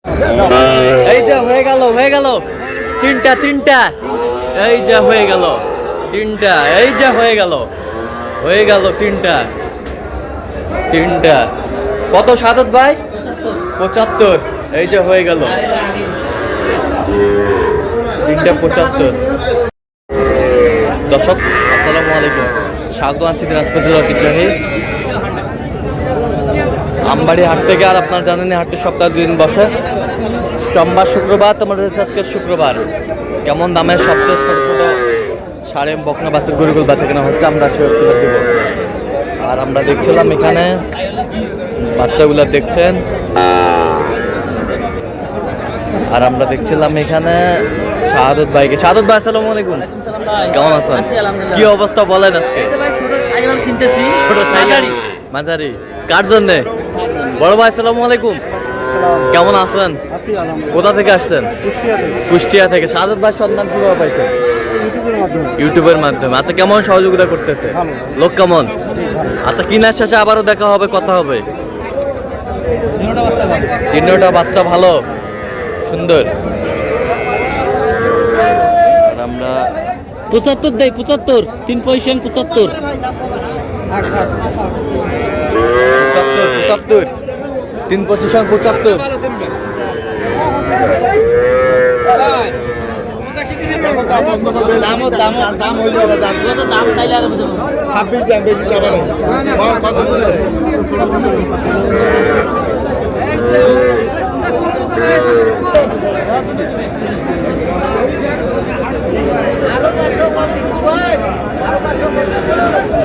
এই যে হয়ে গেল তিনটা এই যে হয়ে গেল তিনটা এই যে হয়ে গেল তিনটা কত সাদত ভাই 75 এই যে হয়ে গেল 375 দর্শক আসসালামু আলাইকুম স্বাগত আছি দিনাজপুর জেলার ঐতিহ্যবাহী আমবাড়ি হাট থেকে। আর আপনারা জানেন হাটটি সপ্তাহে 2 দিন বসে, সোমবার শুক্রবার। তোমাদের আজকে শুক্রবার কেমন দামে সবচেয়ে ছোট ছোট সাড়ে বকনা বাসের গরুগুলো বেচা কেনা হচ্ছে আমরা সে তুলে দেবো। আর আমরা দেখছিলাম এখানে বাচ্চাগুলো দেখছেন, আর আমরা দেখছিলাম এখানে শাহাদত ভাইকে। শাহাদত ভাই আসসালামু আলাইকুম, কেমন আছেন? কি অবস্থা বলেন আজকে? ছোট সাইগাড়ি মাঝারি কার জন্য? বড় ভাই আসসালামু আলাইকুম, কেমন আছেন? কোথা থেকে আসছেন? কুষ্টিয়া থেকে। শাহাদত ভাই সন্ধান কিভাবে পাইছেন? ইউটিউবের মাধ্যমে। আচ্ছা, কেমন সহযোগিতা করতেছে? লোক কেমন? আচ্ছা, কিনার শেষে আবারও দেখা হবে, কথা হবে। তিনটা বাচ্চা ভালো সুন্দর। আমরা 75 দেই, 75 3 পয়সা 75 3 25 75 দাম চাইলে আর 26 দাম বেশি চাবে না কত দূরে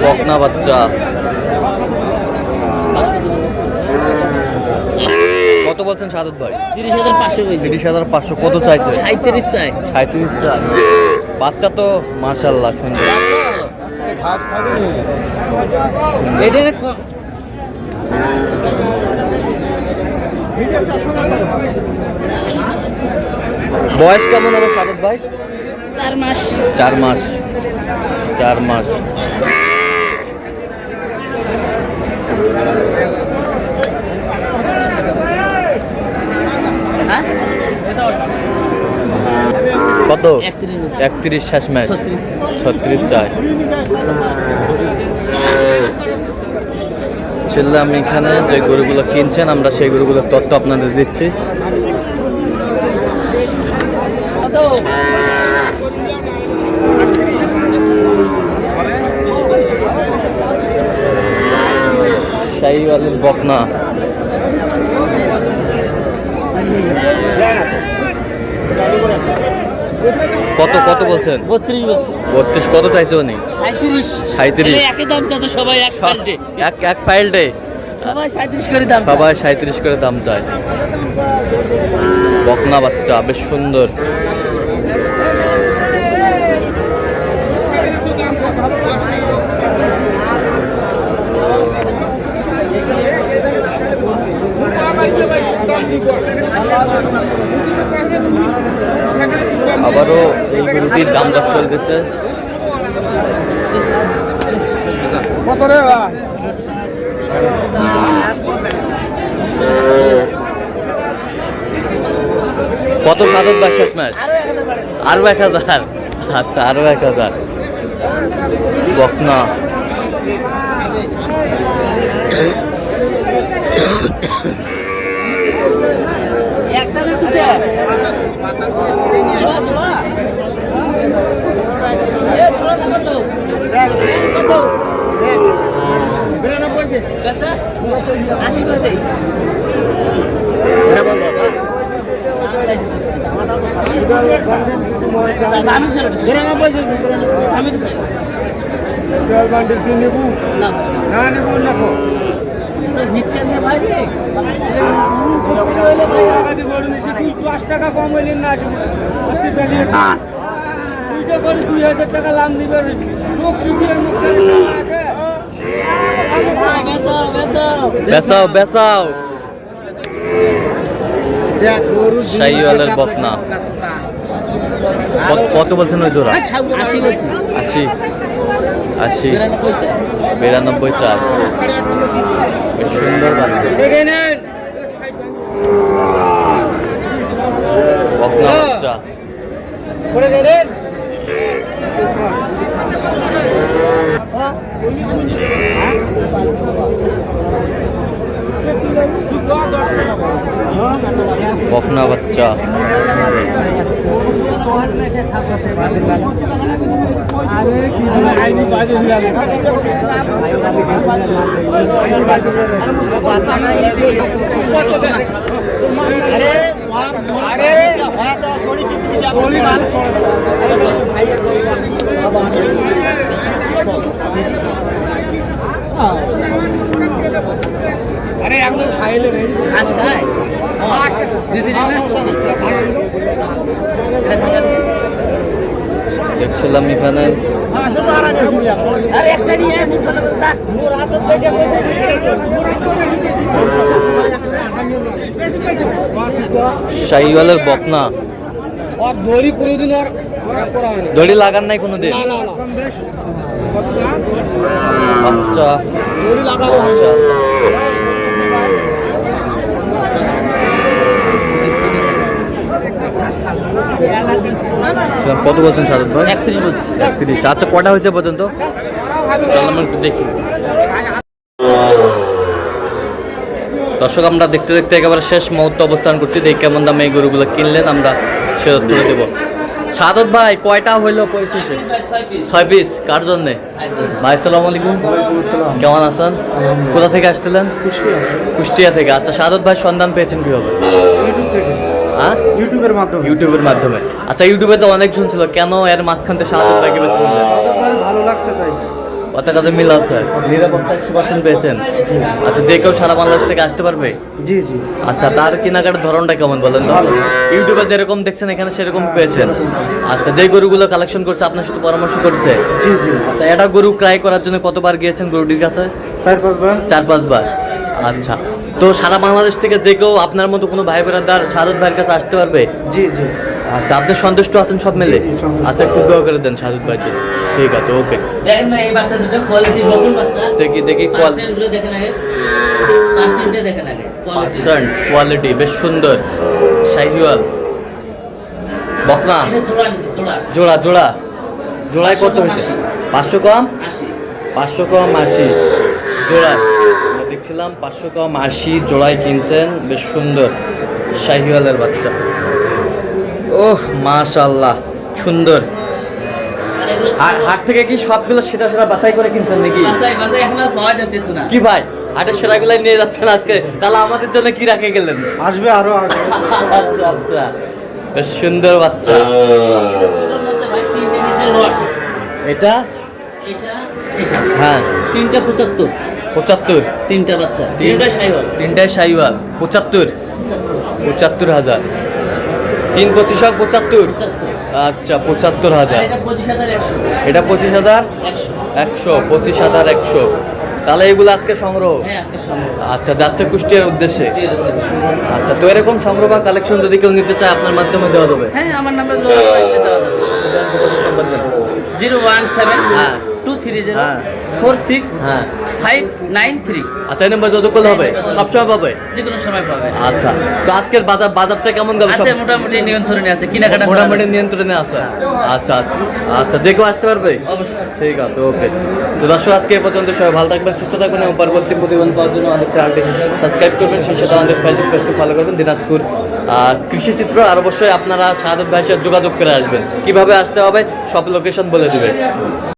বকনা বাচ্চা কত বলছেন শাহাদত ভাই? 30,500 কত চাইছে? 37 চাই। 37 চাই। বাচ্চা তো মাশাআল্লাহ সুন্দর। বয়স কেমন হবে শাহাদত ভাই? 4 মাস। 4 মাস 4 মাস। কত? 31 শেষ ম্যাচ। 36 চাই। ছিলাম এখানে যে গরুগুলো কিনছেন, আমরা সেই গরুগুলোর তথ্য আপনাদের দিচ্ছি। শাহিওয়ালের বকনা কত কত বলছেন? 32 বলছি। 32 কত চাইছে উনি? 37 একই দাম চাচ্ছে সবাই, এক ফাইলটে এক ফাইলটে সবাই 37 করে দাম। সবাই 37 করে দাম চায়। বকনা বাচ্চা বেশ সুন্দর। আবারও এই গরুটির দাম দর চলতেছে। কত শাহাদত ভাই শেষ ম্যাচ? আরো 1000। আচ্ছা, আরো 1000 বকনা। টাকা কম হইলেন না, 2000 টাকা লাভ নিবে। বেচাও বেচাও। শাহিওয়ালের বকনা কত বলছেন ওই জোড়া? 80 বলছি। 80 92 চার। বেশ সুন্দর বাচ্চা। বকনা বাচ্চা আরে একদম খাইলে ঘাস খায় দিদি দেখছিলাম এখানে আরে একটা নিয়ে মোর হাতে থেকে শাহিওয়ালের বকনা আর দড়ি কোনোদিন আর করা হয় না দড়ি লাগান নাই কোনোদিন না না আচ্ছা দড়ি লাগানো হয় না। আচ্ছা, কত বলছেন সাদত ভাই? 31 বলছি 31। আচ্ছা কটা হয়েছে পর্যন্ত? চল আমরা একটু দেখি। দর্শক আমরা দেখতে দেখতে একেবারে শেষ মুহূর্তে অবস্থান করছি। দেখি কেমন দামে এই গরুগুলো কিনলেন, আমরা সে তুলে দেবো। সাদত ভাই কয়টা হইলো পরিশেষে? 6 পিস। কার জন্যে? ভাই আসসালামু আলাইকুম। কেমন আছেন? কোথা থেকে আসছিলেন? কুষ্টিয়া থেকে। আচ্ছা সাদত ভাই সন্ধান পেয়েছেন কিভাবে? হ্যাঁ ইউটিউবের মাধ্যমে ইউটিউবের মাধ্যমে। আচ্ছা ইউটিউবে তো অনেক শুনছিল, কেন এর মাঝখান থেকে সাদত ভাইকে বেছে নিলেন? ভালো লাগছে তাই। কথা কথা মিল আছে, নিরাপত্তা 100% পেয়েছেন। আচ্ছা যে কেউ সারা বাংলাদেশ থেকে আসতে পারবে? জি জি আচ্ছা তার কেনাকাটার ধরনটা কেমন বলেন তো? ইউটিউবে যেরকম দেখছেন এখানে সেরকম পেয়েছেন? আচ্ছা যে গরুগুলো কালেকশন করছে আপনার সাথে পরামর্শ করছে? জি জি আচ্ছা এটা গরু ক্রয় করার জন্য কতবার গিয়েছেন গরুটির কাছে? 4-5 বার। 4-5 বার। আচ্ছা তো সারা বাংলাদেশ থেকে যে কেউ আপনার মতো কোনো ভাই বেড়াদার সাদত ভাইয়ের কাছে আসতে পারবে? জি জি আচ্ছা আপনি সন্তুষ্ট আছেন সব মিলে? জি, সন্তুষ্ট। আচ্ছা একটু দোয়া করে দেন সাদত ভাইয়ের জন্য। ঠিক আছে ওকে। দেখেন ভাই এই বাচ্চা দুটো কোয়ালিটি বকুল বাচ্চা দেখি দেখি পার্সেন্ট গুলো দেখেন আগে পার্সেন্টে দেখেন আগে কোয়ালিটি কোয়ালিটি বেশ সুন্দর। শাহিওয়াল বকনা এটা জোড়া নিছে জোড়া জোড়া জোড়া জোড়ায় কত 500 হয়েছে? 500 কম 80 500 কম 80 জোড়ায়। আমরা দেখছিলাম 500 কম 80 জোড়ায় কিনছেন। বেশ সুন্দর শাহিওয়ালের বাচ্চা। ওহ মাশাআল্লাহ সুন্দর। আর এগুলো আর হাট থেকে কি সবগুলো সেটা সেটা বাছাই করে কিনছেন নাকি? বাসায় বাসায় এখন আর পাওয়া যাচ্ছে না কি ভাই হাটের সেরাগুলাই নিয়ে যাচ্ছেন আজকে, তাহলে আমাদের জন্য কি রাখে গেলেন? আসবে আরো আসবে। আচ্ছা আচ্ছা বেশ সুন্দর বাচ্চা। এটা ছোটর মধ্যে ভাই তিনটে নিচে লট এটা এটা এটা হ্যাঁ তিনটা 75 75। তিনটা বাচ্চা তিনটা সাইওয়াল তিনটায় শাহিওয়াল 75,000। 3 25 75। 75 আচ্ছা আর 75,000। এটা 25,100 এটা 25,000 100 100 25,100। তাহলে এগুলো আজকে সংগ্রহ? হ্যাঁ আজকে সম্ভব আচ্ছা যাচ্ছে কুষ্টিয়ার উদ্দেশ্যে। আচ্ছা তো এরকম সংগ্রহ বা কালেকশন যদি কেউ নিতে চায় আপনার মাধ্যমে দেওয়া যাবে? হ্যাঁ আমার নাম্বার যোগাযোগ আসলে দেওয়া যাবে 017 হ্যাঁ 230 হ্যাঁ 46 হ্যাঁ 593 আচ্ছা এই নাম্বার যতক্ষণ হবে সবসময় পাবে? যে কোনো সময় পাবে আচ্ছা তো আজকের বাজারটা কেমন গেল? আছে মোটামুটি নিয়ন্ত্রণে আছে কেনাকাটা করা মোটামুটি যাচ্ছে। নিয়ন্ত্রণে আছে। আচ্ছা আচ্ছা যে কেউ আসতে পারবে? অবশ্যই ঠিক আছে ওকে। তো দর্শক আজকে এই পর্যন্ত সবাই ভালো থাকবেন সুস্থ থাকবেন এবং পরবর্তী প্রতিবেদন পাওয়ার জন্য আমাদের চ্যানেলটি সাবস্ক্রাইব করবেন, সেই সাথে আমাদের ফেসবুক পেজটি ফলো করবেন দিনাজপুর কৃষিচিত্র। আর অবশ্যই আপনারা সাদত ভাইয়ের সাথে যোগাযোগ করে আসবেন। কিভাবে আসতে হবে সব লোকেশন বলে দিবে।